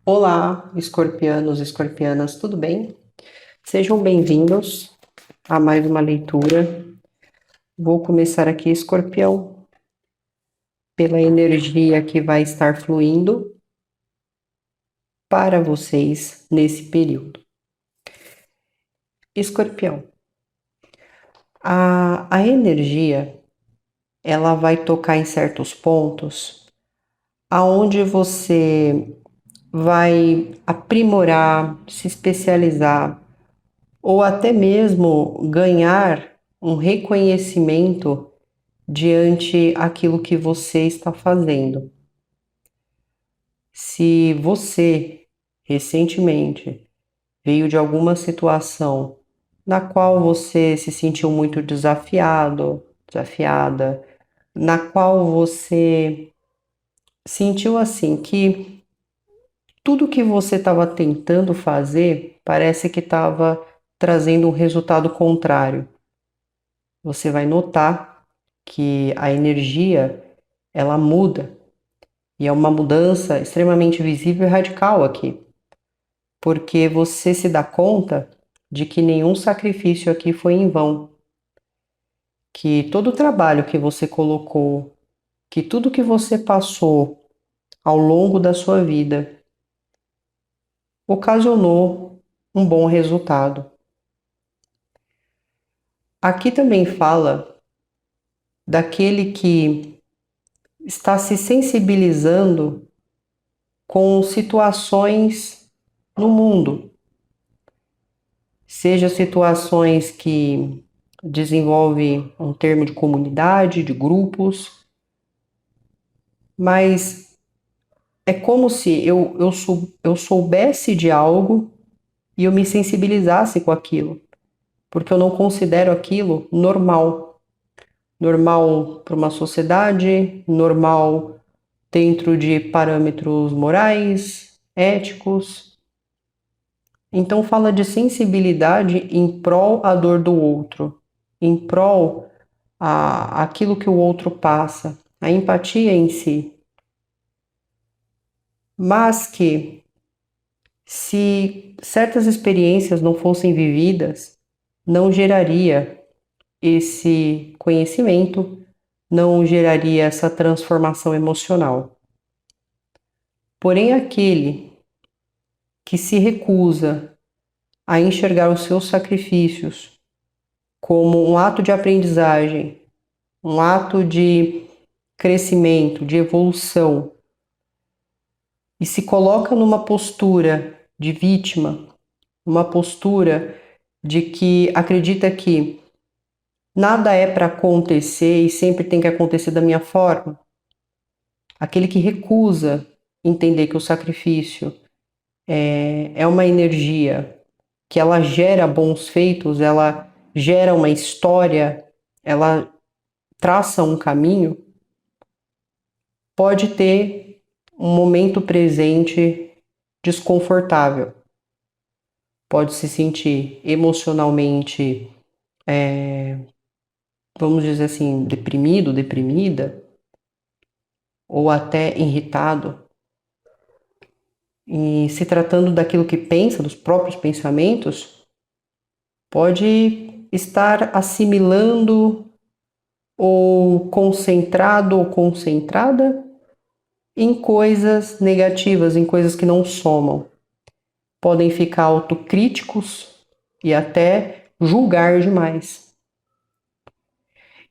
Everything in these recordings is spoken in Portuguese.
Olá, escorpianos e escorpianas, tudo bem? Sejam bem-vindos a mais uma leitura. Vou começar aqui, escorpião, pela energia que vai estar fluindo para vocês nesse período. Escorpião, a energia, ela vai tocar em certos pontos aonde você vai aprimorar, se especializar ou até mesmo ganhar um reconhecimento diante aquilo que você está fazendo. Se você recentemente veio de alguma situação na qual você se sentiu muito desafiado, desafiada, na qual você sentiu assim que tudo que você estava tentando fazer parece que estava trazendo um resultado contrário. Você vai notar que a energia ela muda e é uma mudança extremamente visível e radical aqui, porque você se dá conta de que nenhum sacrifício aqui foi em vão, que todo o trabalho que você colocou, que tudo que você passou ao longo da sua vida ocasionou um bom resultado. Aqui também fala daquele que está se sensibilizando com situações no mundo, seja situações que desenvolve um termo de comunidade, de grupos, mas é como se eu soubesse de algo e eu me sensibilizasse com aquilo, porque eu não considero aquilo normal. Normal para uma sociedade, normal dentro de parâmetros morais, éticos. Então fala de sensibilidade em prol à dor do outro, em prol aquilo que o outro passa, a empatia em si. Mas que, se certas experiências não fossem vividas, não geraria esse conhecimento, não geraria essa transformação emocional. Porém, aquele que se recusa a enxergar os seus sacrifícios como um ato de aprendizagem, um ato de crescimento, de evolução, e se coloca numa postura de vítima, uma postura de que acredita que nada é para acontecer e sempre tem que acontecer da minha forma, aquele que recusa entender que o sacrifício é uma energia que ela gera bons feitos, ela gera uma história, ela traça um caminho, pode ter um momento presente desconfortável, pode se sentir emocionalmente, vamos dizer assim, deprimido, deprimida, ou até irritado. E se tratando daquilo que pensa, dos próprios pensamentos, pode estar assimilando ou concentrado ou concentrada em coisas negativas, em coisas que não somam. Podem ficar autocríticos e até julgar demais.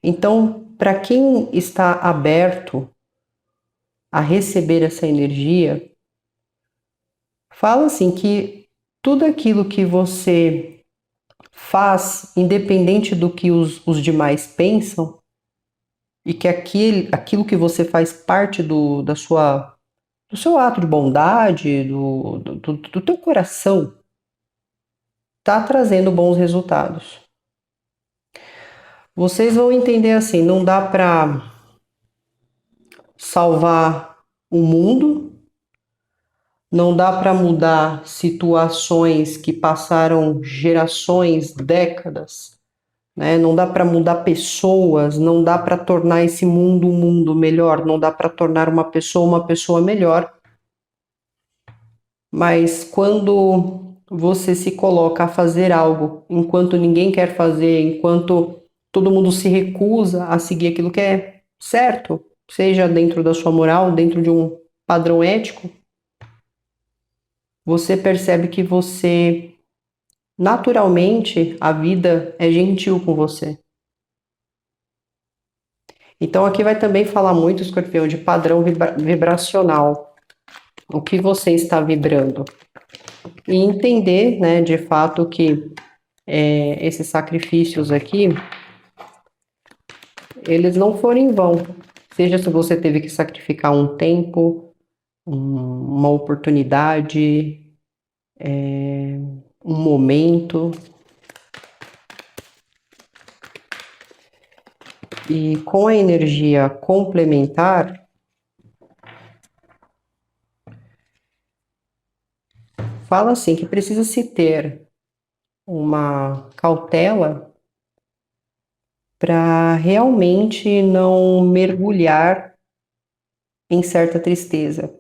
Então, para quem está aberto a receber essa energia, fala assim que tudo aquilo que você faz, independente do que os demais pensam, e que aquilo que você faz parte do seu ato de bondade, do teu coração, está trazendo bons resultados. Vocês vão entender assim, não dá para salvar o mundo, não dá para mudar situações que passaram gerações, décadas, né? Não dá para mudar pessoas, não dá para tornar esse mundo um mundo melhor, não dá para tornar uma pessoa melhor, Mas quando você se coloca a fazer algo enquanto ninguém quer fazer, enquanto todo mundo se recusa a seguir aquilo que é certo, seja dentro da sua moral, dentro de um padrão ético, você percebe que você, naturalmente, a vida é gentil com você. Então aqui vai também falar muito, Escorpião, de padrão vibracional. O que você está vibrando. E entender, né, de fato que esses sacrifícios aqui, eles não foram em vão. Seja se você teve que sacrificar um tempo, uma oportunidade, um momento. E com a energia complementar, fala assim que precisa se ter uma cautela para realmente não mergulhar em certa tristeza.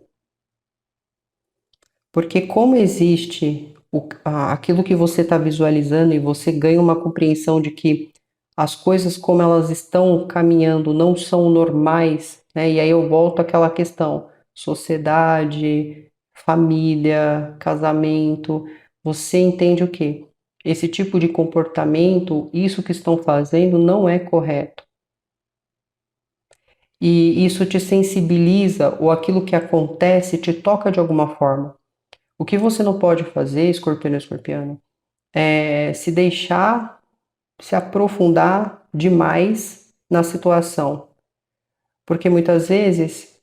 Porque como existe aquilo que você está visualizando e você ganha uma compreensão de que as coisas como elas estão caminhando não são normais, né? E aí eu volto àquela questão, sociedade, família, casamento, você entende o quê? Esse tipo de comportamento, isso que estão fazendo não é correto. E isso te sensibiliza ou aquilo que acontece te toca de alguma forma. O que você não pode fazer, escorpiano e escorpiana, é se deixar se aprofundar demais na situação. Porque muitas vezes,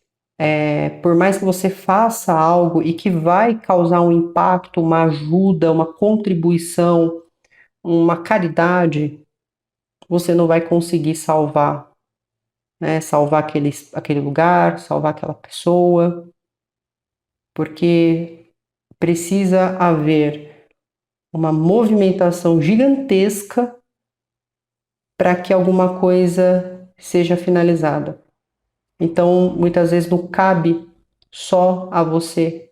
por mais que você faça algo e que vai causar um impacto, uma ajuda, uma contribuição, uma caridade, você não vai conseguir salvar, né? Salvar aquele lugar, salvar aquela pessoa, porque precisa haver uma movimentação gigantesca para que alguma coisa seja finalizada. Então, muitas vezes não cabe só a você,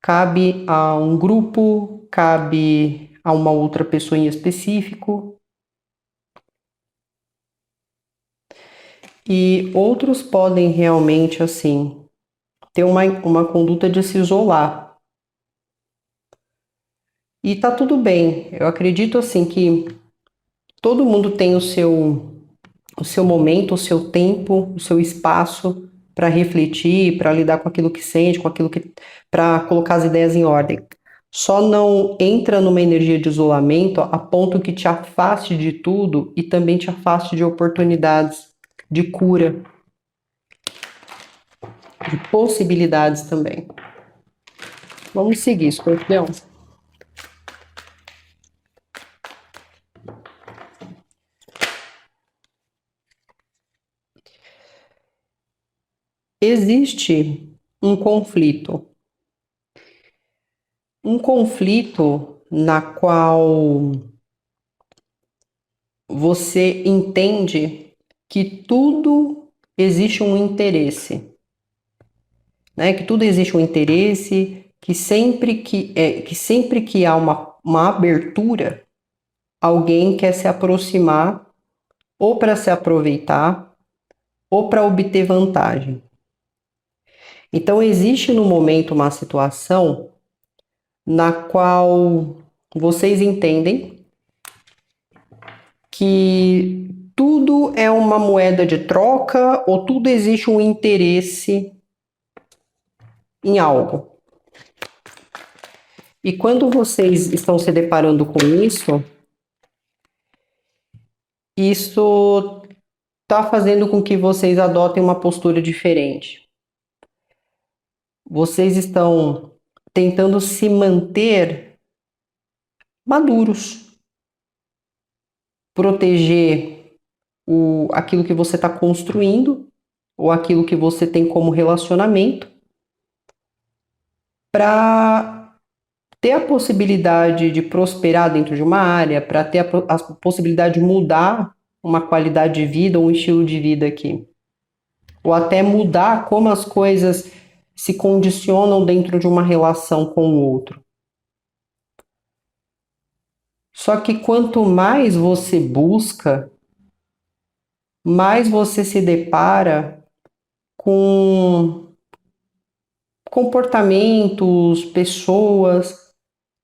cabe a um grupo, cabe a uma outra pessoa em específico. E outros podem realmente, assim, ter uma conduta de se isolar. E tá tudo bem. Eu acredito, assim, que todo mundo tem o seu momento, o seu tempo, o seu espaço para refletir, para lidar com aquilo que sente, com aquilo que, para colocar as ideias em ordem. Só não entra numa energia de isolamento a ponto que te afaste de tudo e também te afaste de oportunidades de cura, de possibilidades também. Vamos seguir, escorpião. Existe um conflito na qual você entende que tudo existe um interesse, né? Que tudo existe um interesse, que sempre que há uma abertura, alguém quer se aproximar ou para se aproveitar ou para obter vantagem. Então existe no momento uma situação na qual vocês entendem que tudo é uma moeda de troca ou tudo existe um interesse em algo. E quando vocês estão se deparando com isso está fazendo com que vocês adotem uma postura diferente. Vocês estão tentando se manter maduros, proteger aquilo que você está construindo ou aquilo que você tem como relacionamento para ter a possibilidade de prosperar dentro de uma área, para ter a possibilidade de mudar uma qualidade de vida, um estilo de vida aqui. Ou até mudar como as coisas se condicionam dentro de uma relação com o outro. Só que quanto mais você busca, mais você se depara com comportamentos, pessoas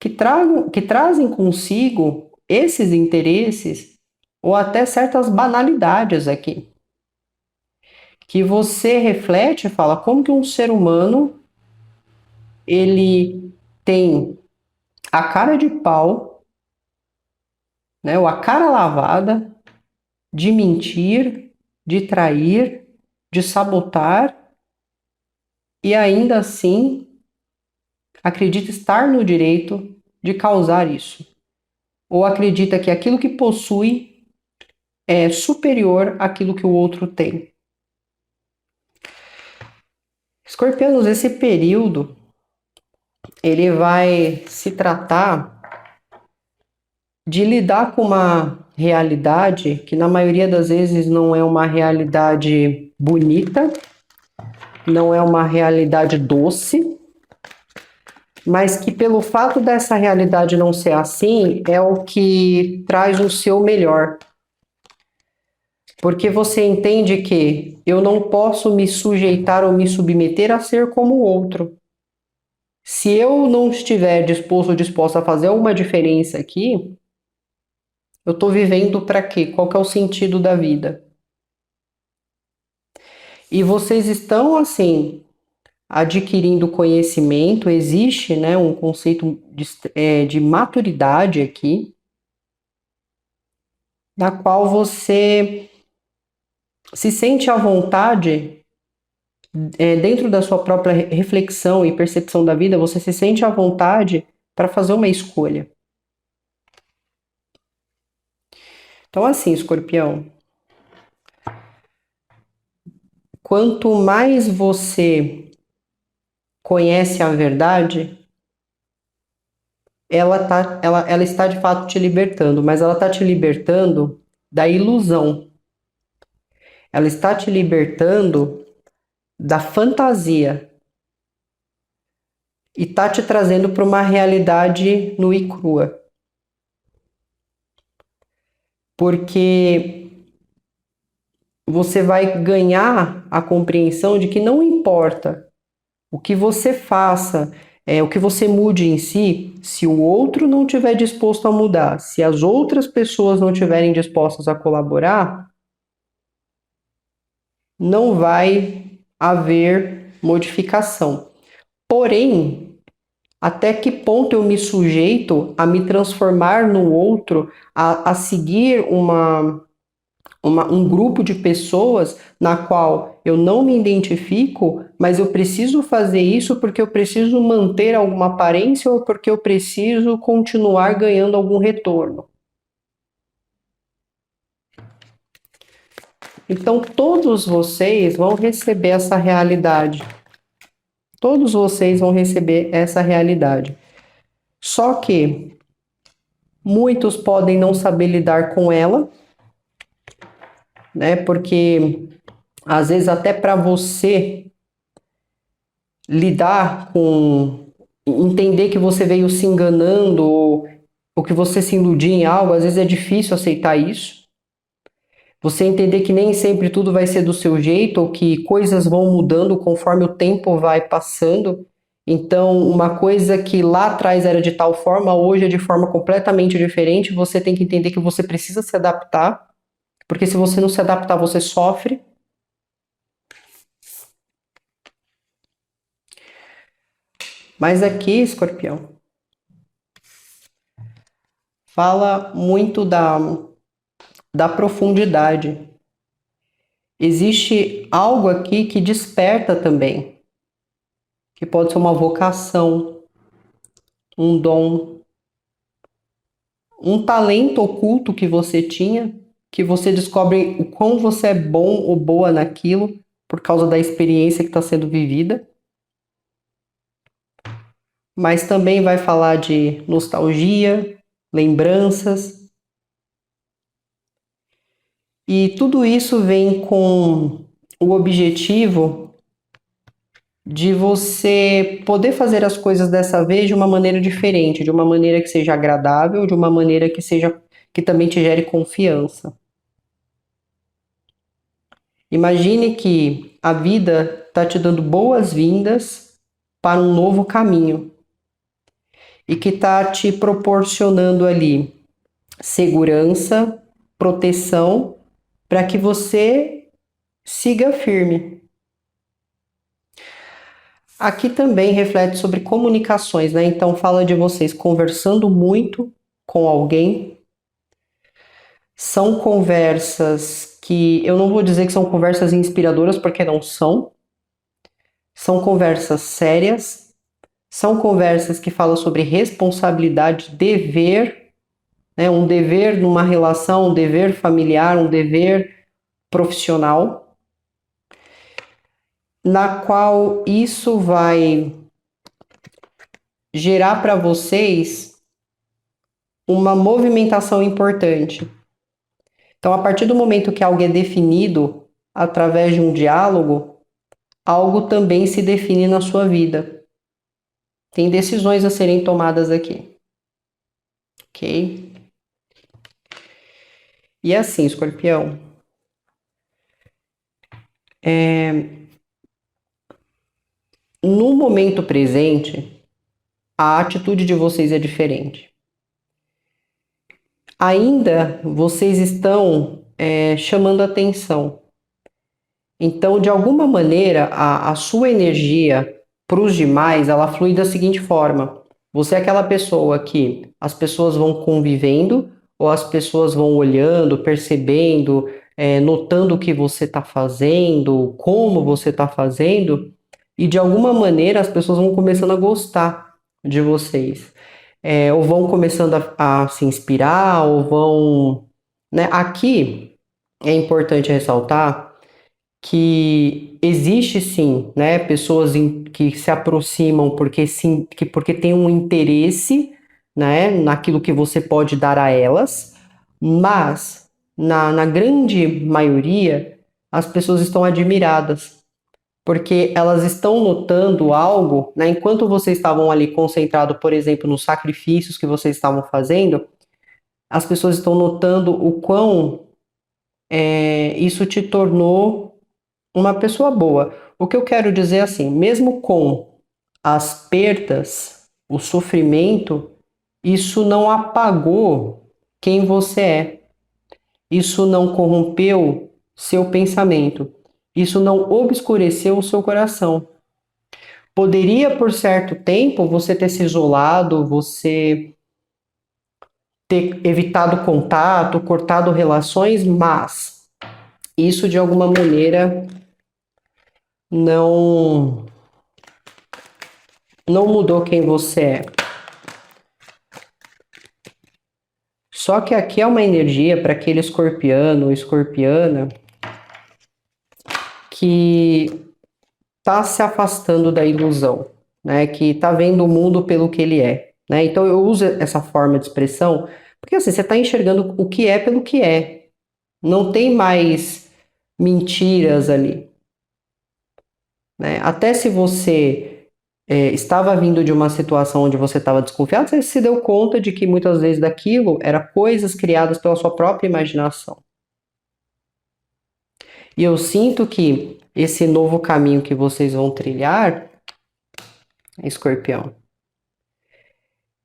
que trazem consigo esses interesses ou até certas banalidades aqui. Que você reflete e fala como que um ser humano ele tem a cara de pau, né, ou a cara lavada de mentir, de trair, de sabotar e ainda assim acredita estar no direito de causar isso. Ou acredita que aquilo que possui é superior àquilo que o outro tem. Escorpianos, esse período ele vai se tratar de lidar com uma realidade que na maioria das vezes não é uma realidade bonita, não é uma realidade doce, mas que pelo fato dessa realidade não ser assim, é o que traz o seu melhor. Porque você entende que eu não posso me sujeitar ou me submeter a ser como o outro. Se eu não estiver disposto ou disposta a fazer alguma diferença aqui, eu estou vivendo para quê? Qual que é o sentido da vida? E vocês estão, assim, adquirindo conhecimento, existe, né, um conceito de maturidade aqui, na qual você se sente à vontade, dentro da sua própria reflexão e percepção da vida, você se sente à vontade para fazer uma escolha. Então, assim, escorpião, quanto mais você conhece a verdade, ela está de fato te libertando, mas ela está te libertando da ilusão. Ela está te libertando da fantasia e está te trazendo para uma realidade nua e crua. Porque você vai ganhar a compreensão de que não importa o que você faça, o que você mude em si, se o outro não estiver disposto a mudar, se as outras pessoas não estiverem dispostas a colaborar, não vai haver modificação. Porém, até que ponto eu me sujeito a me transformar no outro, a seguir um grupo de pessoas na qual eu não me identifico, mas eu preciso fazer isso porque eu preciso manter alguma aparência ou porque eu preciso continuar ganhando algum retorno. Então, todos vocês vão receber essa realidade. Todos vocês vão receber essa realidade. Só que muitos podem não saber lidar com ela, né? Porque às vezes até para você lidar com entender que você veio se enganando ou que você se iludiu em algo, às vezes é difícil aceitar isso. Você entender que nem sempre tudo vai ser do seu jeito ou que coisas vão mudando conforme o tempo vai passando. Então, uma coisa que lá atrás era de tal forma, hoje é de forma completamente diferente. Você tem que entender que você precisa se adaptar, porque se você não se adaptar, você sofre. Mas aqui, escorpião, fala muito da profundidade. Existe algo aqui que desperta também, que pode ser uma vocação, um dom, um talento oculto que você tinha, que você descobre o quão você é bom ou boa naquilo por causa da experiência que está sendo vivida. Mas também vai falar de nostalgia, lembranças. E tudo isso vem com o objetivo de você poder fazer as coisas dessa vez de uma maneira diferente, de uma maneira que seja agradável, de uma maneira que também te gere confiança. Imagine que a vida está te dando boas-vindas para um novo caminho e que está te proporcionando ali segurança, proteção, para que você siga firme. Aqui também reflete sobre comunicações, né? Então fala de vocês conversando muito com alguém. São conversas que eu não vou dizer que são conversas inspiradoras, porque não são. São conversas sérias, são conversas que falam sobre responsabilidade, dever, né? Um dever numa relação, um dever familiar, um dever profissional, na qual isso vai gerar para vocês uma movimentação importante. Então, a partir do momento que algo é definido através de um diálogo, algo também se define na sua vida. Tem decisões a serem tomadas aqui. Ok? E assim, escorpião, no momento presente, a atitude de vocês é diferente. Ainda vocês estão chamando atenção. Então, de alguma maneira, a sua energia para os demais, ela flui da seguinte forma. Você é aquela pessoa que as pessoas vão convivendo, ou as pessoas vão olhando, percebendo, notando o que você está fazendo, como você está fazendo, e de alguma maneira as pessoas vão começando a gostar de vocês. Ou vão começando a se inspirar, ou vão, né? Aqui é importante ressaltar que existe sim, né, pessoas que se aproximam porque sim, porque tem um interesse, né, naquilo que você pode dar a elas, mas na grande maioria as pessoas estão admiradas porque elas estão notando algo, né, enquanto vocês estavam ali concentrados, por exemplo, nos sacrifícios que vocês estavam fazendo, as pessoas estão notando o quão isso te tornou uma pessoa boa. O que eu quero dizer é assim, mesmo com as perdas, o sofrimento, isso não apagou quem você é. Isso não corrompeu seu pensamento. Isso não obscureceu o seu coração. Poderia, por certo tempo, você ter se isolado, você ter evitado contato, cortado relações, mas isso de alguma maneira não não mudou quem você é. Só que aqui é uma energia para aquele escorpiano ou escorpiana que está se afastando da ilusão, né? Que está vendo o mundo pelo que ele é, né? Então eu uso essa forma de expressão porque assim, você está enxergando o que é pelo que é. Não tem mais mentiras ali, né? Até se você estava vindo de uma situação onde você estava desconfiado, você se deu conta de que muitas vezes daquilo era coisas criadas pela sua própria imaginação. E eu sinto que esse novo caminho que vocês vão trilhar, Escorpião,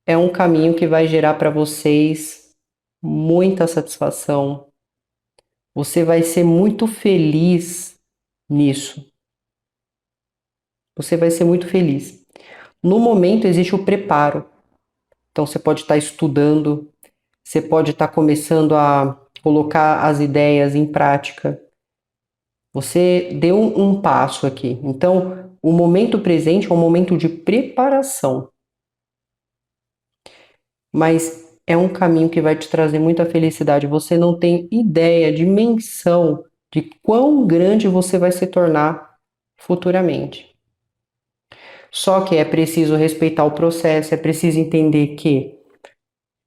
é um caminho que vai gerar para vocês muita satisfação. Você vai ser muito feliz nisso. Você vai ser muito feliz. No momento existe o preparo. Então você pode estar estudando, você pode estar começando a colocar as ideias em prática. Você deu um passo aqui. Então, o momento presente é um momento de preparação. Mas é um caminho que vai te trazer muita felicidade. Você não tem ideia, dimensão de quão grande você vai se tornar futuramente. Só que é preciso respeitar o processo, é preciso entender que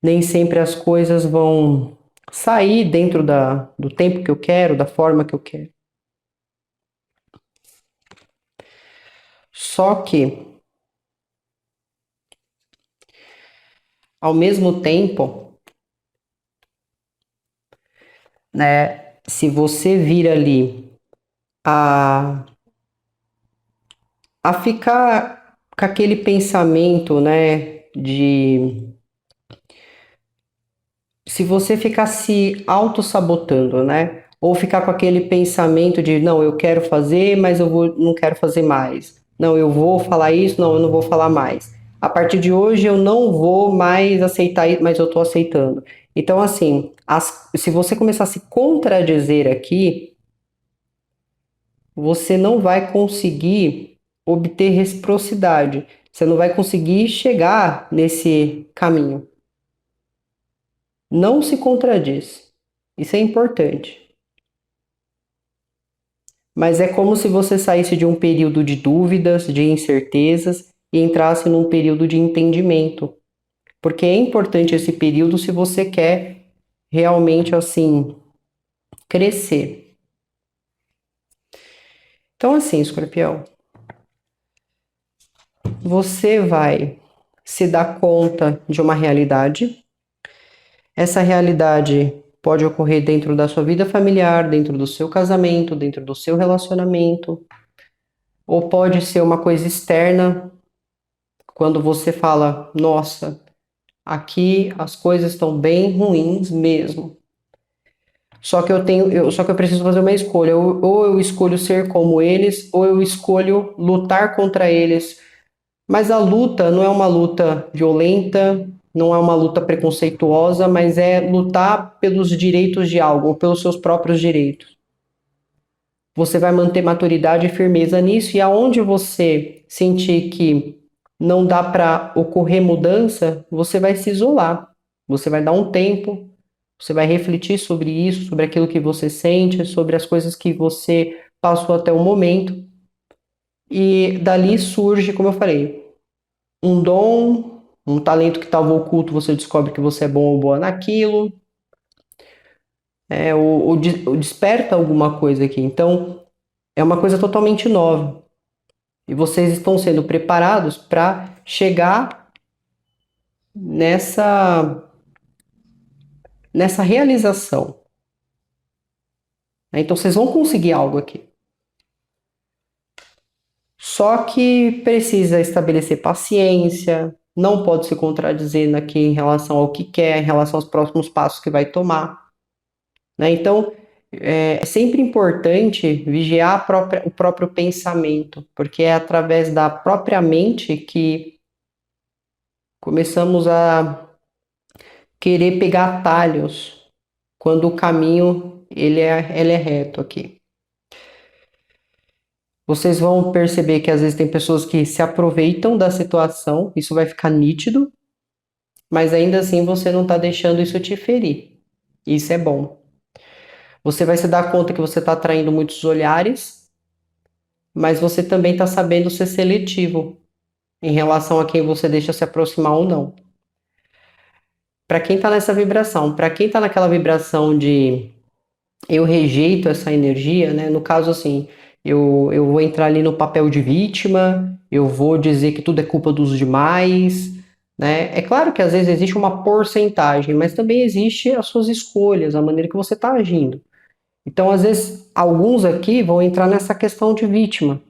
nem sempre as coisas vão sair dentro do tempo que eu quero, da forma que eu quero. Só que, ao mesmo tempo, né, se você vir ali a, a ficar com aquele pensamento, né, de se você ficar se auto-sabotando, né? Ou ficar com aquele pensamento de não, eu quero fazer, mas não quero fazer mais. Não, eu vou falar isso, não, eu não vou falar mais. A partir de hoje eu não vou mais aceitar isso, mas eu estou aceitando. Então, assim, se você começar a se contradizer aqui, você não vai conseguir obter reciprocidade. Você não vai conseguir chegar nesse caminho. Não se contradiz. Isso é importante. Mas é como se você saísse de um período de dúvidas, de incertezas e entrasse num período de entendimento. Porque é importante esse período se você quer realmente assim crescer. Então assim, escorpião, você vai se dar conta de uma realidade. Essa realidade pode ocorrer dentro da sua vida familiar, dentro do seu casamento, dentro do seu relacionamento, ou pode ser uma coisa externa, quando você fala, nossa, aqui as coisas estão bem ruins mesmo. Só que eu preciso fazer uma escolha. Ou eu escolho ser como eles, ou eu escolho lutar contra eles. Mas a luta não é uma luta violenta, não é uma luta preconceituosa, mas é lutar pelos direitos de algo, ou pelos seus próprios direitos. Você vai manter maturidade e firmeza nisso, e aonde você sentir que não dá para ocorrer mudança, você vai se isolar. Você vai dar um tempo, você vai refletir sobre isso, sobre aquilo que você sente, sobre as coisas que você passou até o momento. E dali surge, como eu falei, um dom, um talento que estava oculto, você descobre que você é bom ou boa naquilo, ou desperta alguma coisa aqui. Então, é uma coisa totalmente nova. E vocês estão sendo preparados para chegar nessa, nessa realização. Então, vocês vão conseguir algo aqui. Só que precisa estabelecer paciência, não pode se contradizer aqui em relação ao que quer, em relação aos próximos passos que vai tomar. Né? Então, é sempre importante vigiar o próprio pensamento, porque é através da própria mente que começamos a querer pegar atalhos quando o caminho ele é reto aqui. Vocês vão perceber que às vezes tem pessoas que se aproveitam da situação, isso vai ficar nítido, mas ainda assim você não está deixando isso te ferir. Isso é bom. Você vai se dar conta que você está atraindo muitos olhares, mas você também está sabendo ser seletivo em relação a quem você deixa se aproximar ou não. Para quem está nessa vibração, para quem está naquela vibração de eu rejeito essa energia, né? No caso assim, eu vou entrar ali no papel de vítima, eu vou dizer que tudo é culpa dos demais, né? É claro que às vezes existe uma porcentagem, mas também existe as suas escolhas, a maneira que você está agindo. Então, às vezes, alguns aqui vão entrar nessa questão de vítima.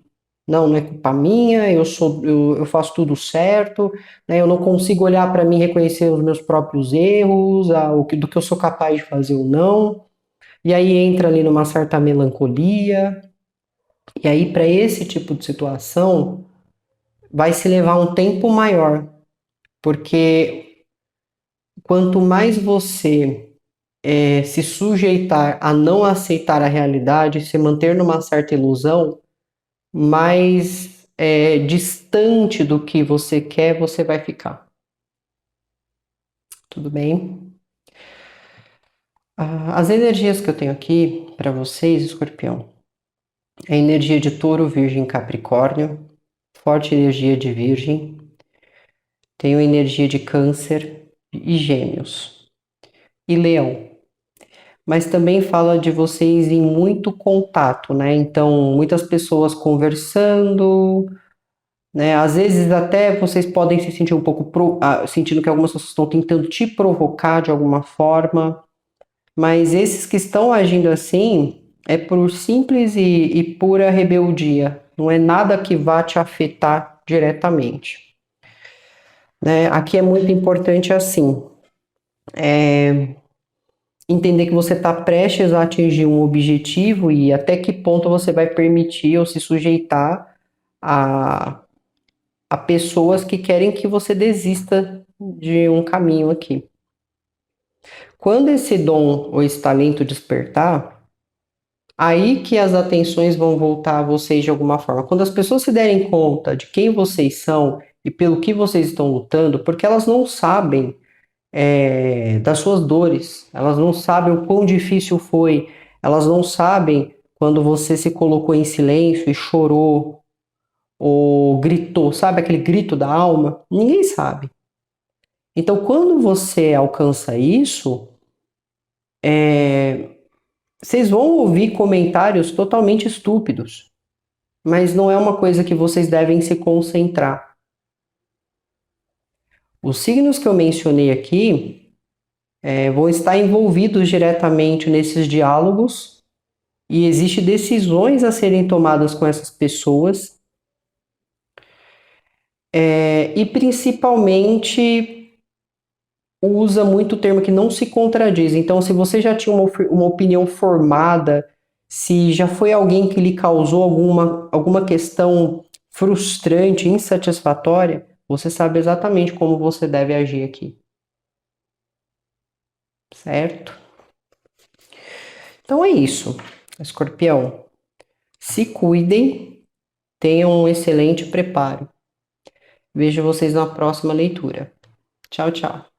Não, não é culpa minha, eu faço tudo certo, né? Eu não consigo olhar para mim e reconhecer os meus próprios erros, do que eu sou capaz de fazer ou não. E aí entra ali numa certa melancolia. E aí, para esse tipo de situação, vai se levar um tempo maior, porque quanto mais você se sujeitar a não aceitar a realidade, se manter numa certa ilusão, mais distante do que você quer você vai ficar. Tudo bem? As energias que eu tenho aqui para vocês, Escorpião, é energia de Touro, Virgem, Capricórnio, forte energia de Virgem, tenho energia de Câncer e Gêmeos e Leão. Mas também fala de vocês em muito contato, né? Então, muitas pessoas conversando, né? Às vezes até vocês podem se sentir um pouco sentindo que algumas pessoas estão tentando te provocar de alguma forma, mas esses que estão agindo assim é por simples e pura rebeldia. Não é nada que vá te afetar diretamente, né? Aqui é muito importante assim, entender que você está prestes a atingir um objetivo e até que ponto você vai permitir ou se sujeitar a, a pessoas que querem que você desista de um caminho aqui. Quando esse dom ou esse talento despertar, aí que as atenções vão voltar a vocês de alguma forma. Quando as pessoas se derem conta de quem vocês são e pelo que vocês estão lutando, porque elas não sabem das suas dores, elas não sabem o quão difícil foi, elas não sabem quando você se colocou em silêncio e chorou ou gritou, sabe aquele grito da alma? Ninguém sabe. Então, quando você alcança isso, vocês vão ouvir comentários totalmente estúpidos, mas não é uma coisa que vocês devem se concentrar. Os signos que eu mencionei aqui vão estar envolvidos diretamente nesses diálogos e existem decisões a serem tomadas com essas pessoas e principalmente usa muito o termo que não se contradiz. Então, se você já tinha uma opinião formada, se já foi alguém que lhe causou alguma questão frustrante, insatisfatória, você sabe exatamente como você deve agir aqui. Certo? Então é isso, Escorpião. Se cuidem, tenham um excelente preparo. Vejo vocês na próxima leitura. Tchau, tchau.